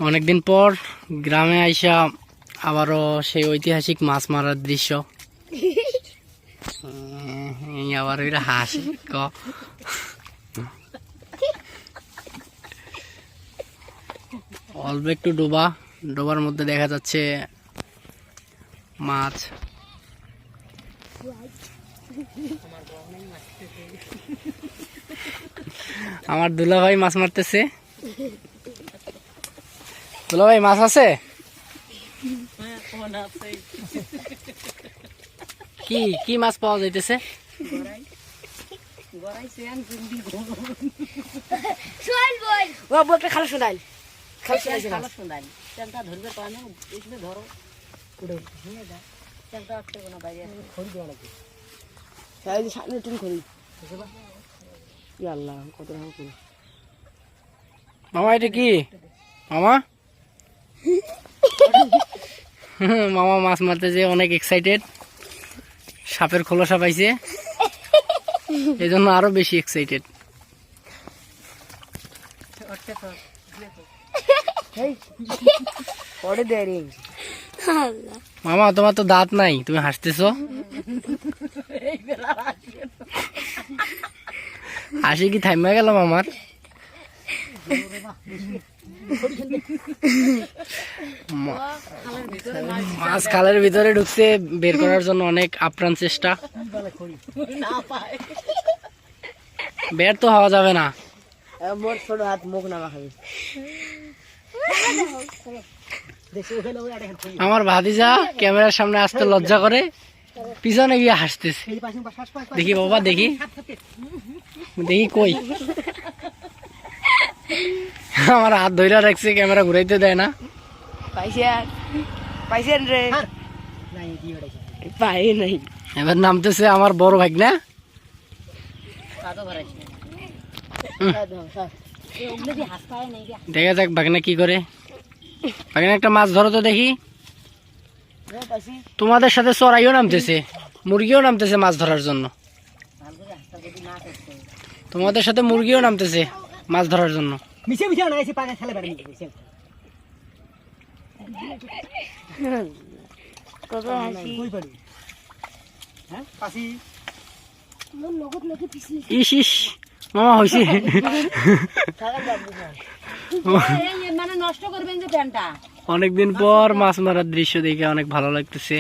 অনেকদিন পর গ্রামে আইসা আবারও সেই ঐতিহাসিক মাছ মারার দৃশ্য। আবার ওইটা হাসি অল্প একটু ডোবার মধ্যে দেখা যাচ্ছে মাছ। আমার দুলা ভাই মাছ মারতেছে। দুলা ভাই মাছ আছে? কি কি মাছ পাওয়া যাইতেছে? মামা এটা কি মামা? মামা মাছ মারতে যে অনেক এক্সাইটেড, সাপের খোলসা পাইছে, এই জন্য আরো বেশি এক্সাইটেড। মামা তোমার তো দাঁত নাই, তুমি হাসতেছো? হাসি কি থাইমা গেল মামার? মাছ খালের ভিতরে ঢুকছে, বের করার জন্য অনেক আপ্রাণ চেষ্টা। বের তো হওয়া যাবে না। আমার ভাতিজা ক্যামেরার সামনে আসতে লজ্জা করে, পিছনে গিয়ে হাসতেছে। দেখি বাবা, দেখি দেখি কই। আমার হাত ধইরা রাখছে, ক্যামেরা ঘুরাইতে দেয় না। এবার নামতেছে আমার বড় ভাই না। দেখা যাক ভাগনা কি করে। ভাগনা একটা মাছ ধরো তো দেখি। তোমাদের সাথে চড়াইও নামতেছে, মুরগিও নামতেছে মাছ ধরার জন্য। তোমাদের সাথে মুরগিও নামতেছে মাছ ধরার জন্য। ইস ইস মামা হয়েছে। অনেকদিন পর মাছ মারার দৃশ্য দেখে অনেক ভালো লাগতেছে।